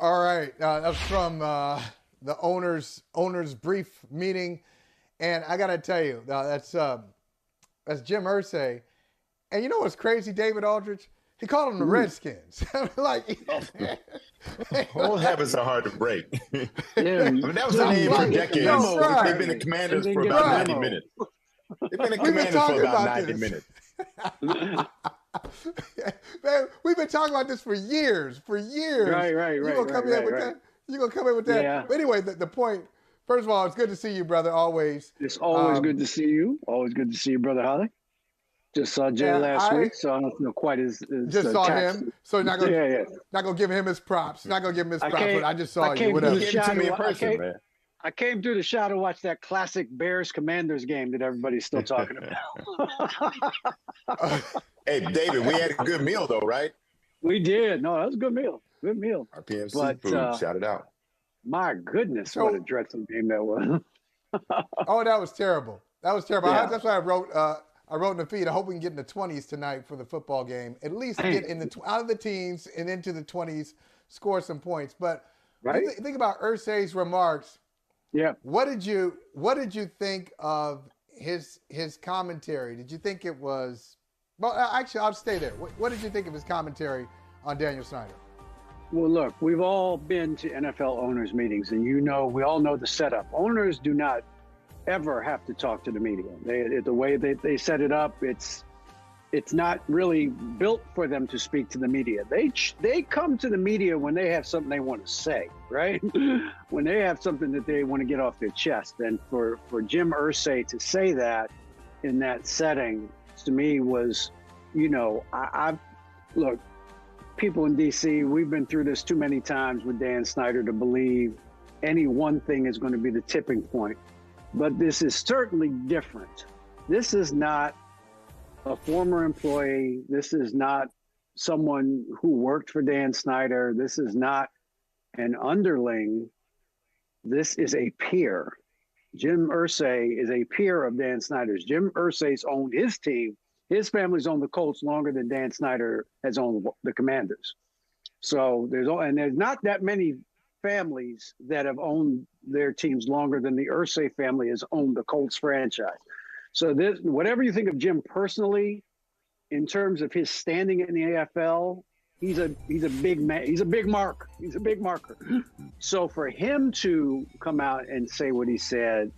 All right, that's from the owners brief meeting, and I gotta tell you, that's Jim Irsay, and you know what's crazy, David Aldridge? He called them the Redskins. Like, old habits are hard to break. Yeah, I mean, that was the name for decades. Right. They've been the Commanders for about right. 90 minutes. They've been the We've been Commanders for talking about about 90 this. minutes. Man, we've been talking about this for years. Right. You gonna come in with that? You gonna come in with that? Yeah. But anyway, the point. First of all, it's good to see you, brother. Always. It's always good to see you. Always good to see you, Brother Holly. Just saw Jay last week, so I don't know quite as just saw tax. him. So not gonna give him his props. Not gonna give him his props. But I just saw you. Whatever. Give it to me in person, man. I came through the shot to watch that classic Bears-Commanders game that everybody's still talking about. Hey, David, we had a good meal, though, right? We did. No, that was a good meal. Good meal. Our PMC food, shout it out. My goodness, what a dreadful game that was. Oh, that was terrible. That was terrible. Yeah. That's why I wrote in the feed. I hope we can get in the 20s tonight for the football game. At least get in out of the teens and into the 20s, score some points. But think about Irsay's remarks. Yeah. What did you think of his commentary? Did you think it was? Well, actually, I'll stay there. What did you think of his commentary on Daniel Snyder? Well, look, we've all been to NFL owners meetings, and we all know the setup. Owners do not ever have to talk to the media. The way they set it up, it's not really built for them to speak to the media. They come to the media when they have something they want to say, right? When they have something that they want to get off their chest. And for Jim Irsay to say that in that setting, to me was, look, people in D.C., we've been through this too many times with Dan Snyder to believe any one thing is going to be the tipping point. But this is certainly different. This is not a former employee. This is not someone who worked for Dan Snyder. This is not an underling. This is a peer. Jim Irsay is a peer of Dan Snyder's. Jim Irsay's owned his team. His family's owned the Colts longer than Dan Snyder has owned the Commanders. So there's not that many families that have owned their teams longer than the Irsay family has owned the Colts franchise. So whatever you think of Jim personally, in terms of his standing in the AFL, he's a big man. He's a big mark. He's a big marker. So for him to come out and say what he said,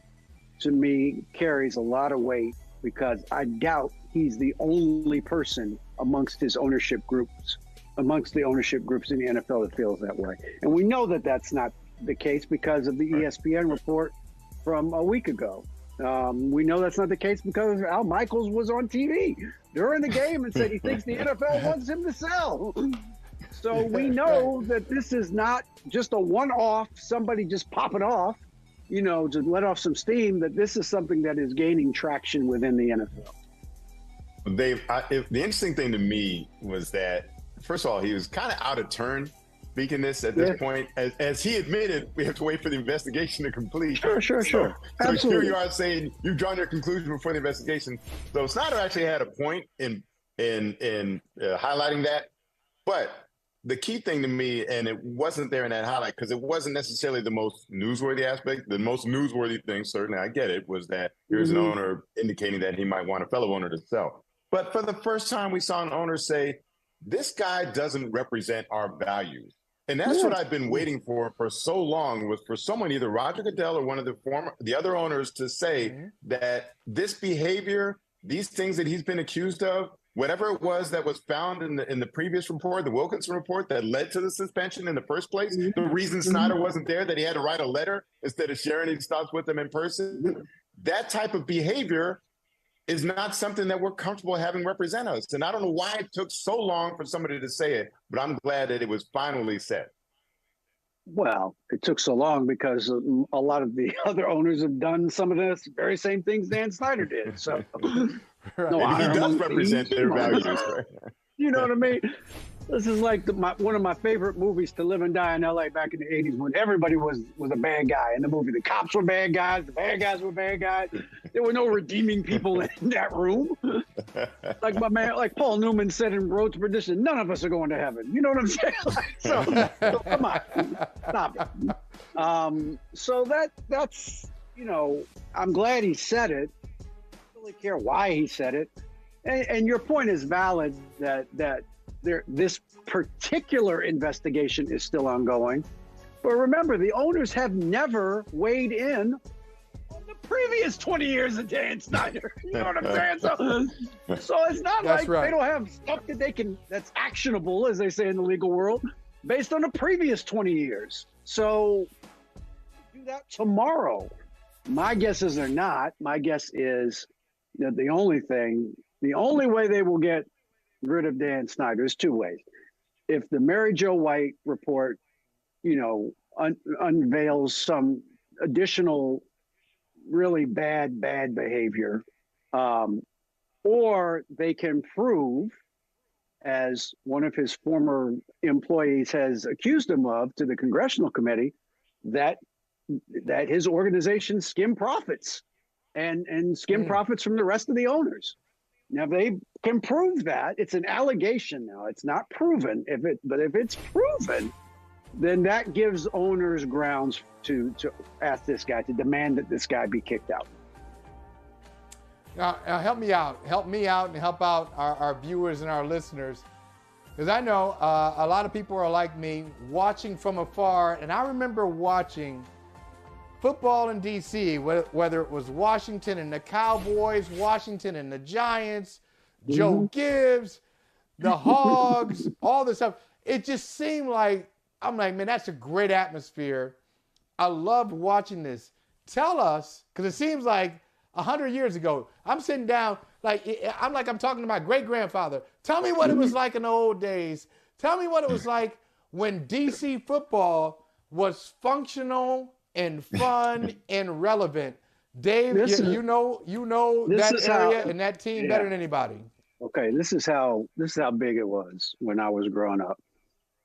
to me, carries a lot of weight, because I doubt he's the only person amongst the ownership groups in the NFL that feels that way. And we know that that's not the case because of the ESPN report from a week ago. We know that's not the case because Al Michaels was on TV during the game and said he thinks the NFL wants him to sell. So we know that this is not just a one-off, somebody just popping off, to let off some steam, that this is something that is gaining traction within the NFL. Dave, the interesting thing to me was that, first of all, he was kind of out of turn speaking this at this point. As he admitted, we have to wait for the investigation to complete. Sure. So Absolutely. here you are saying you've drawn your conclusion before the investigation. So Snyder actually had a point in highlighting that. But the key thing to me, and it wasn't there in that highlight because it wasn't necessarily the most newsworthy aspect. The most newsworthy thing, certainly I get it, was that here's an owner indicating that he might want a fellow owner to sell. But for the first time, we saw an owner say, this guy doesn't represent our values. And that's what I've been waiting for so long, was for someone, either Roger Goodell or one of the other owners, to say that this behavior, these things that he's been accused of, whatever it was that was found in the previous report, the Wilkinson report, that led to the suspension in the first place, the reason Snyder wasn't there, that he had to write a letter instead of sharing his thoughts with them in person, that type of behavior is not something that we're comfortable having represent us. And I don't know why it took so long for somebody to say it, but I'm glad that it was finally said. Well, it took so long because a lot of the other owners have done some of the very same things Dan Snyder did. So he does represent their values. Right? You know what I mean? This is like one of my favorite movies to live and die in LA back in the 80s when everybody was a bad guy in the movie. The cops were bad guys. The bad guys were bad guys. There were no redeeming people in that room. Like my man, like Paul Newman said in Road to Perdition, none of us are going to heaven. You know what I'm saying? So come on, stop it. So that's, I'm glad he said it. I don't really care why he said it. And your point is valid that this particular investigation is still ongoing. But remember, the owners have never weighed in on the previous 20 years of Dan Snyder. You know what I'm saying? So it's not like they don't have stuff that's actionable, as they say in the legal world, based on the previous 20 years. So do that tomorrow. My guess is they're not. My guess is that the only way they will get rid of Dan Snyder is two ways. If the Mary Jo White report, unveils some additional really bad behavior, or they can prove, as one of his former employees has accused him of to the congressional committee, that his organization skimmed profits and skimmed profits from the rest of the owners. Now, if they can prove that, it's an allegation now. It's not proven. But if it's proven, then that gives owners grounds to ask this guy, to demand that this guy be kicked out. Now help me out. Help me out and help out our viewers and our listeners. Because I know a lot of people are like me, watching from afar. And I remember watching football in D.C., whether it was Washington and the Cowboys, Washington and the Giants, Joe Gibbs, the Hogs, all this stuff. It just seemed like, I'm like, man, that's a great atmosphere. I loved watching this. Tell us, because it seems like 100 years ago, I'm sitting down, I'm talking to my great-grandfather. Tell me what it was like in the old days. Tell me what it was like when D.C. football was functional and fun and relevant. Dave, you know that area and that team better than anybody. Okay, this is how big it was when I was growing up.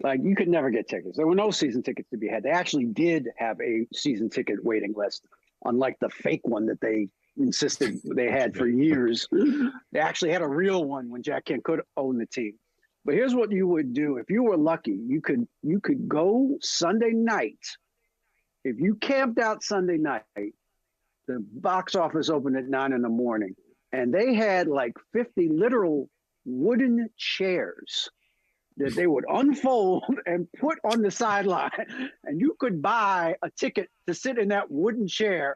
Like, you could never get tickets. There were no season tickets to be had. They actually did have a season ticket waiting list, unlike the fake one that they insisted they had for years. They actually had a real one when Jack Kent could own the team. But here's what you would do if you were lucky. You could go Sunday night. If you camped out Sunday night, the box office opened at 9 a.m, and they had like 50 literal wooden chairs that they would unfold and put on the sideline. And you could buy a ticket to sit in that wooden chair.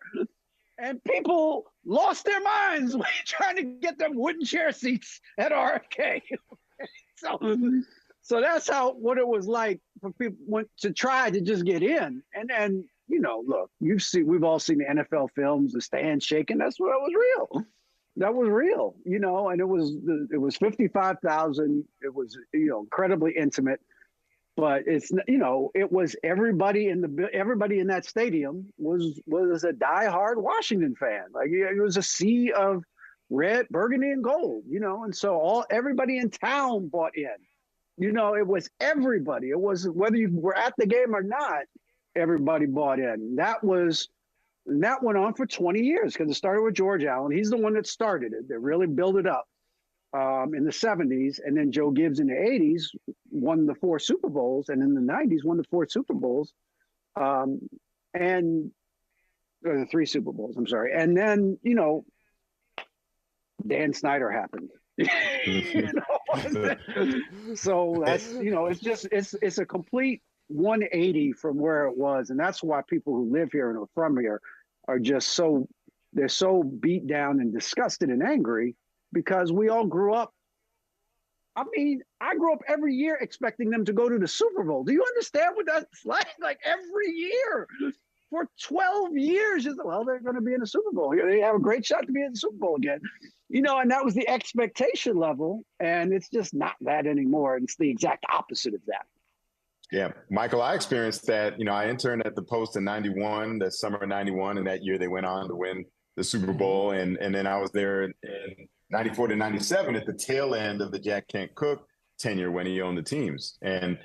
And people lost their minds when trying to get them wooden chair seats at RFK. So that's what it was like for people to try to just get in. And look, we've all seen the NFL films, the stand shaking. That was real. That was real, and it was 55,000. It was, incredibly intimate, but it was everybody in that stadium was a diehard Washington fan. Like, it was a sea of red, burgundy, and gold, and so everybody in town bought in. It was everybody. It was whether you were at the game or not. Everybody bought in. That went on for 20 years because it started with George Allen. He's the one that started it. They really built it up in the 70s. And then Joe Gibbs in the 80s won the 4 Super Bowls. And in the 90s won the 4 Super Bowls. Or the 3 Super Bowls, I'm sorry. And then, Dan Snyder happened. So that's, it's a complete 180 from where it was. And that's why people who live here and are from here are just they're so beat down and disgusted and angry because we all grew up. I mean, I grew up every year expecting them to go to the Super Bowl. Do you understand what that's like? Like, every year for 12 years, they're going to be in the Super Bowl. They have a great shot to be in the Super Bowl again. And that was the expectation level. And it's just not that anymore. It's the exact opposite of that. Yeah, Michael, I experienced that. I interned at the Post in 91, the summer of 91, and that year they went on to win the Super Bowl. And then I was there in 94 to 97 at the tail end of the Jack Kent Cook tenure when he owned the teams. And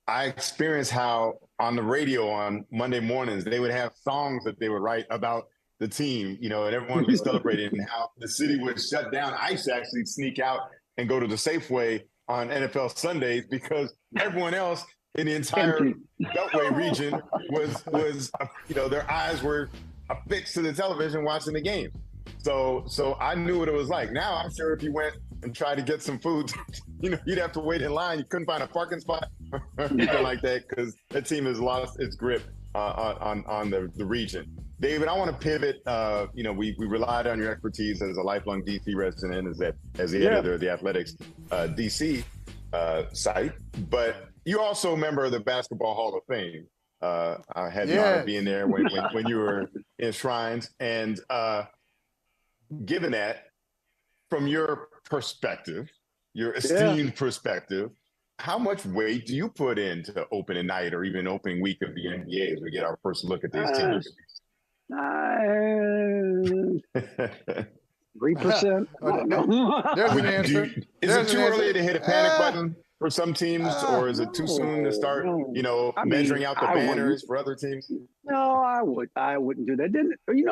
I experienced how on the radio on Monday mornings, they would have songs that they would write about the team, and everyone would be celebrating and how the city would shut down. I used to actually sneak out and go to the Safeway on NFL Sundays because everyone else in the entire Beltway region was their eyes were affixed to the television watching the game. So I knew what it was like. Now I'm sure if you went and tried to get some food, you'd have to wait in line. You couldn't find a parking spot or anything like that because that team has lost its grip on the region. David, I want to pivot. We relied on your expertise as a lifelong DC resident, as the editor of the Athletics DC site, but you're also a member of the Basketball Hall of Fame. I had the honor of being there when you were enshrined. And given that, from your perspective, your esteemed perspective, how much weight do you put into opening night or even opening week of the NBA as we get our first look at these teams? 3%. There's an answer. Is it too early to hit a panic button for some teams, or is it too soon to start, measuring out the banners for other teams? No, I wouldn't do that. We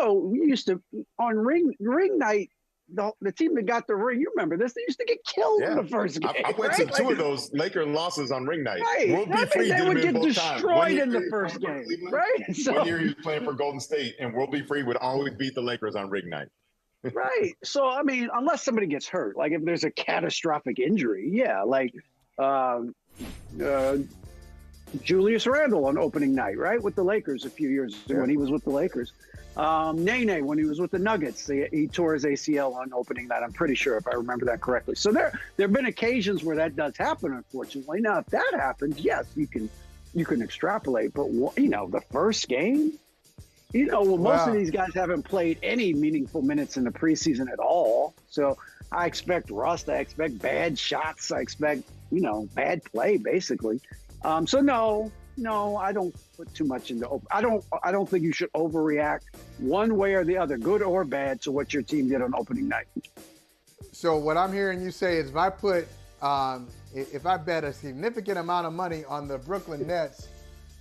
used to on ring night. The team that got the ring, you remember this? They used to get killed in the first game. I went to two of those Laker losses on ring night. Right. They would get destroyed in the first game, right? So, 1 year he was playing for Golden State, and World Be Free would always beat the Lakers on ring night. Right. So, I mean, unless somebody gets hurt, like if there's a catastrophic injury, like Julius Randle on opening night, right, with the Lakers a few years ago when he was with the Lakers. Nene, when he was with the Nuggets, he tore his ACL on opening night. I'm pretty sure, if I remember that correctly. So there have been occasions where that does happen, unfortunately. Now, if that happens, yes, you can extrapolate. But the first game, most of these guys haven't played any meaningful minutes in the preseason at all. So I expect rust. I expect bad shots. I expect bad play, basically. So no, I don't put too much into. I don't think you should overreact one way or the other, good or bad, to what your team did on opening night. So what I'm hearing you say is, if I bet a significant amount of money on the Brooklyn Nets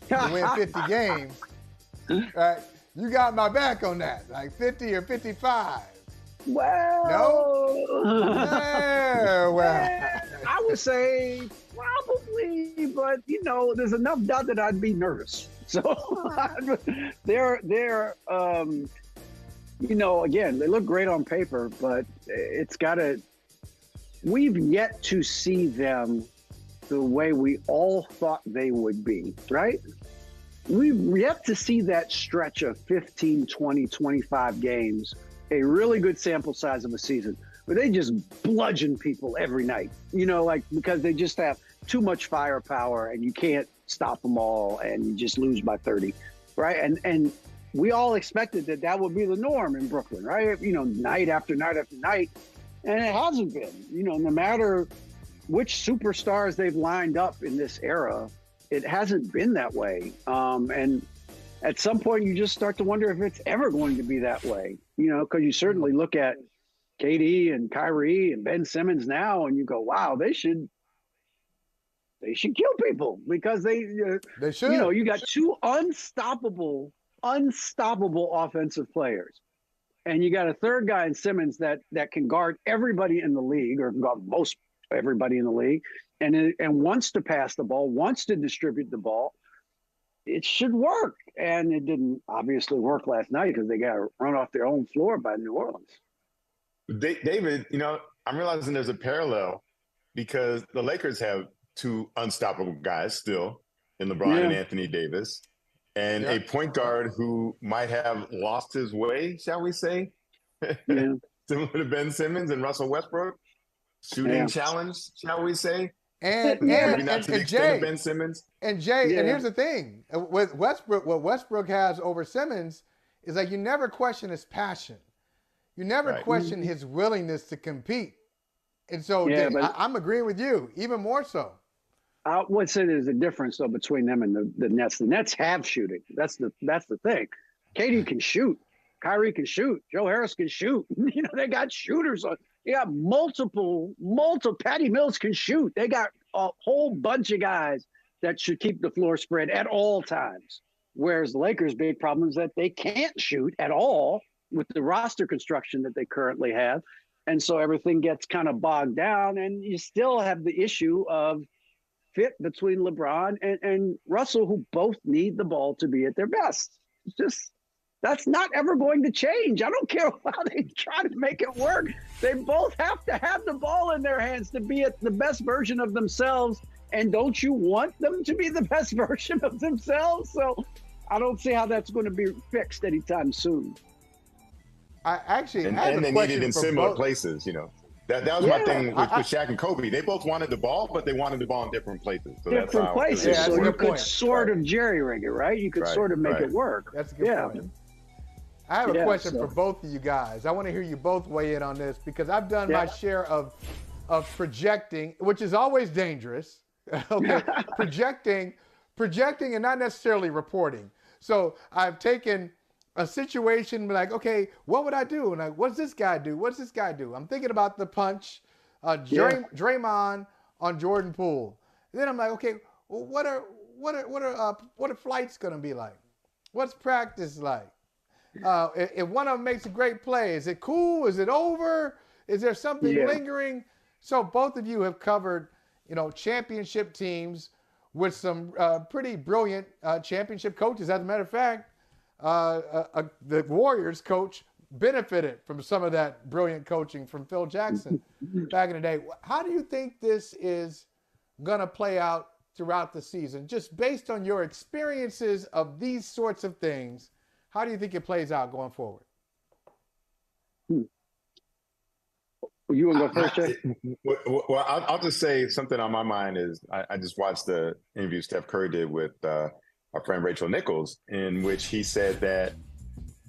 to win 50 games, right, you got my back on that, like 50 or 55. Well, no. Well, I would say probably, but there's enough doubt that I'd be nervous. So they're again, they look great on paper, but we've yet to see them the way we all thought they would be, right? We've yet to see that stretch of 15, 20, 25 games, a really good sample size of a season, where they just bludgeon people every night, because they just have too much firepower and you can't stop them all and you just lose by 30, right? And we all expected that would be the norm in Brooklyn, right? Night after night after night. And it hasn't been, no matter which superstars they've lined up in this era, it hasn't been that way. And at some point you just start to wonder if it's ever going to be that way, because you certainly look at KD and Kyrie and Ben Simmons now and you go, wow, they should kill people, because they should. You got two unstoppable offensive players, and you got a third guy in Simmons that can guard everybody in the league, or guard most everybody in the league, and wants to pass the ball, wants to distribute the ball. It should work, and it didn't obviously work last night because they got run off their own floor by New Orleans. David, I'm realizing there's a parallel, because the Lakers have two unstoppable guys still in LeBron and Anthony Davis, and a point guard who might have lost his way, shall we say, similar to Ben Simmons and Russell Westbrook. Shooting challenge, shall we say? And Jay, Ben Simmons. And Jay, and here's the thing with Westbrook, what Westbrook has over Simmons is like you never question his passion. You never question his willingness to compete. And so I'm agreeing with you, even more so. I would say there's a difference, though, between them and the Nets. The Nets have shooting. That's the thing. KD can shoot. Kyrie can shoot. Joe Harris can shoot. They got shooters on. They got multiple. Patty Mills can shoot. They got a whole bunch of guys that should keep the floor spread at all times. Whereas the Lakers' big problem is that they can't shoot at all with the roster construction that they currently have. And so everything gets kind of bogged down, and you still have the issue of fit between LeBron and Russell, who both need the ball to be at their best. It's just, that's not ever going to change. I don't care how they try to make it work. They both have to have the ball in their hands to be at the best version of themselves. And don't you want them to be the best version of themselves? So I don't see how that's going to be fixed anytime soon. I actually and have they a need question it in for similar both. places, That was my thing with Shaq and Kobe. They both wanted the ball, but they wanted the ball in different places. So different places. Yeah, so you could point. sort of jerry-rig it, right? You could sort of make it work. That's a good point. I have a question for both of you guys. I want to hear you both weigh in on this because I've done my share of projecting, which is always dangerous. Okay, projecting and not necessarily reporting. So I've taken a situation like, okay, what would I do? And like, what's this guy do? What's this guy do? I'm thinking about the punch, Draymond on Jordan Poole. And then I'm like, okay, well, what are flights gonna be like? What's practice like? If one of them makes a great play, is it cool? Is it over? Is there something lingering? So both of you have covered, championship teams with some pretty brilliant championship coaches. As a matter of fact, the Warriors coach benefited from some of that brilliant coaching from Phil Jackson back in the day. How do you think this is going to play out throughout the season? Just based on your experiences of these sorts of things, how do you think it plays out going forward? You want to go first, Jay? Well, I'll just say something on my mind is I just watched the interview Steph Curry did with our friend Rachel Nichols, in which he said that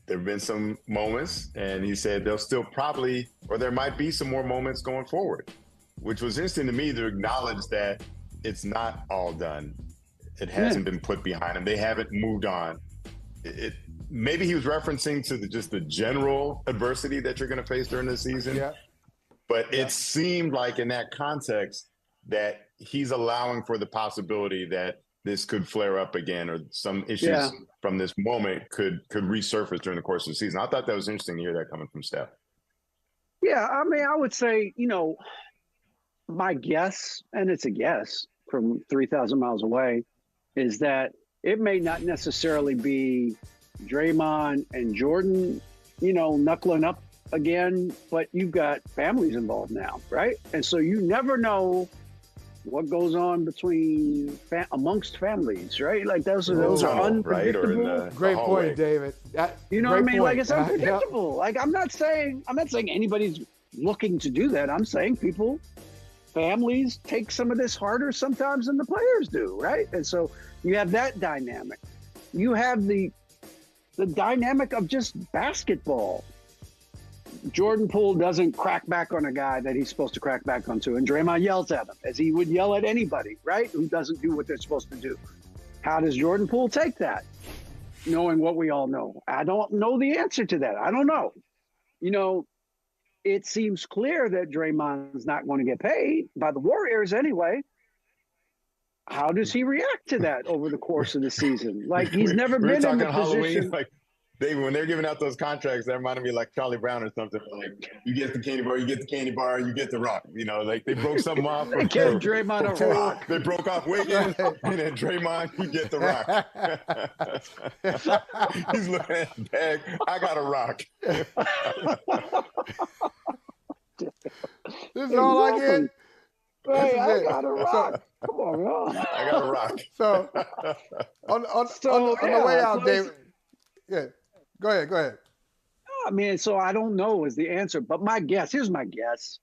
there have been some moments, and he said there'll still probably, or there might be some more moments going forward, which was interesting to me to acknowledge that it's not all done. It hasn't been put behind them. They haven't moved on. Maybe he was referencing to just the general adversity that you're going to face during the season. Yeah. But it seemed like in that context that he's allowing for the possibility that this could flare up again, or some issues from this moment could resurface during the course of the season. I thought that was interesting to hear that coming from Steph. Yeah, I mean, I would say, my guess, and it's a guess from 3,000 miles away, is that it may not necessarily be Draymond and Jordan, knuckling up again, but you've got families involved now, right? And so you never know what goes on amongst families, right? Like those are unpredictable. Right? Great point, David. You know what I mean? Like it's unpredictable. Like I'm not saying anybody's looking to do that. I'm saying families take some of this harder sometimes than the players do, right? And so you have that dynamic. You have the dynamic of just basketball. Jordan Poole doesn't crack back on a guy that he's supposed to crack back onto, and Draymond yells at him as he would yell at anybody, right, who doesn't do what they're supposed to do. How does Jordan Poole take that, knowing what we all know? I don't know the answer to that. I don't know. It seems clear that Draymond's not going to get paid by the Warriors anyway. How does he react to that over the course of the season? Like he's never been in the position. Like when they're giving out those contracts, that reminded me like Charlie Brown or something. Like you get the candy bar, you get the rock. Like they broke something off. They gave Draymond a rock. They broke off Wiggins, and then Draymond, you get the rock. He's looking at the bag. I got a rock. This is all I get. Hey, I got a rock. Come on, man. I got a rock. So on the way out, David. Yeah, go ahead. I mean, so I don't know is the answer, but here's my guess.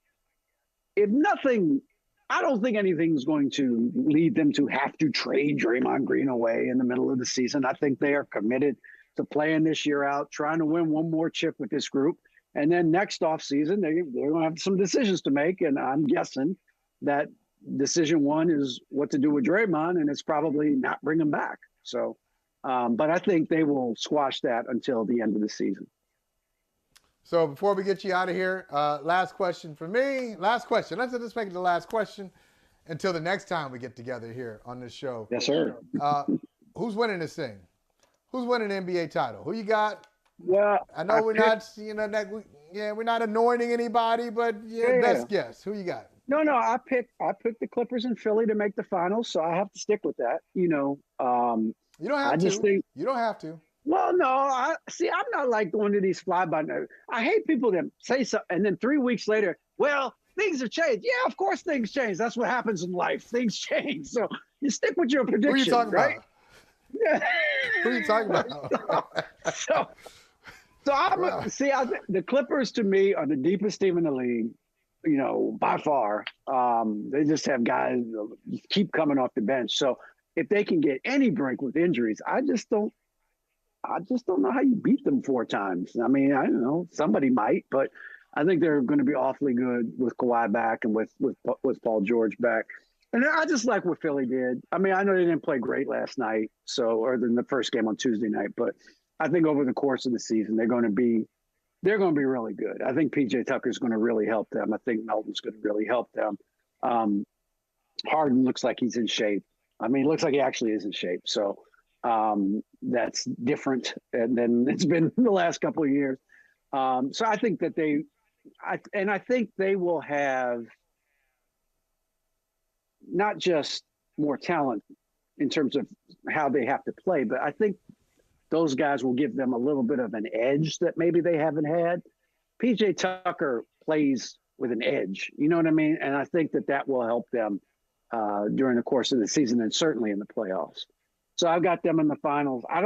If nothing, I don't think anything's going to lead them to have to trade Draymond Green away in the middle of the season. I think they are committed to playing this year out, trying to win one more chip with this group. And then next offseason, they're going to have some decisions to make. And I'm guessing that decision one is what to do with Draymond, and it's probably not bring him back. So, but I think they will squash that until the end of the season. So before we get you out of here, last question for me. Last question. Let's make it the last question. until the next time we get together here on this show. Yes, sir. Who's winning this thing? Who's winning the NBA title? Who you got? Well, I know we're not, we're not anointing anybody, but best guess. Who you got? No, I picked the Clippers in Philly to make the finals, so I have to stick with that. You don't have to. You don't have to. Well, no, I'm not like going to these fly-by. I hate people that say something and then 3 weeks later, well, things have changed. Yeah, of course things change. That's what happens in life. Things change. So you stick with your prediction. Who are you talking right? about? Yeah. Who are you talking about? The Clippers to me are the deepest team in the league, by far. They just have guys keep coming off the bench. So if they can get any break with injuries, I just don't know how you beat them 4 times. I mean, I don't know. Somebody might, but I think they're going to be awfully good with Kawhi back and with Paul George back. And I just like what Philly did. I mean, I know they didn't play great last night, or in the first game on Tuesday night, but I think over the course of the season, they're going to be really good. I think PJ Tucker's going to really help them. I think Melton's going to really help them. Harden looks like he's in shape. I mean, it looks like he actually is in shape. So that's different than it's been the last couple of years. So I think that I think they will have not just more talent in terms of how they have to play, but I think those guys will give them a little bit of an edge that maybe they haven't had. PJ Tucker plays with an edge, you know what I mean? And I think that will help them during the course of the season and certainly in the playoffs. So I've got them in the finals. I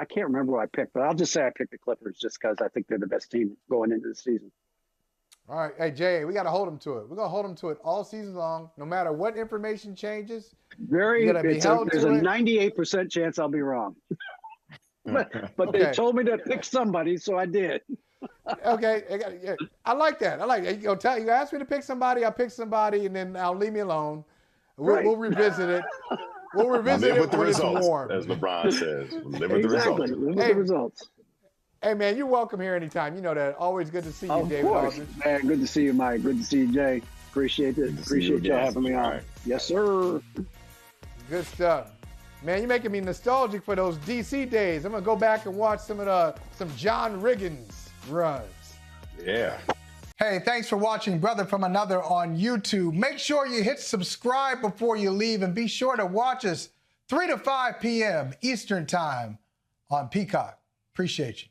can't remember what I picked, but I'll just say I picked the Clippers just because I think they're the best team going into the season. All right. Hey, Jay, we got to hold them to it. We're going to hold them to it all season long, no matter what information changes. There's a 98% chance I'll be wrong. but they told me to pick somebody, so I did. Okay. I like that. You asked me to pick somebody, I'll pick somebody, and then I'll leave me alone. We'll revisit it. We'll revisit it when it's warm. As LeBron says. Live with the results. Live with the results. Hey, man, you're welcome here anytime. You know that. Always good to see you, David Aldridge. Man, good to see you, Mike. Good to see you, Jay. Appreciate it. Appreciate you having me on. Right. Yes, sir. Good stuff. Man, you're making me nostalgic for those DC days. I'm going to go back and watch some John Riggins runs. Yeah. Hey, thanks for watching Brother from Another on YouTube. Make sure you hit subscribe before you leave, and be sure to watch us 3 to 5 p.m. Eastern Time on Peacock. Appreciate you.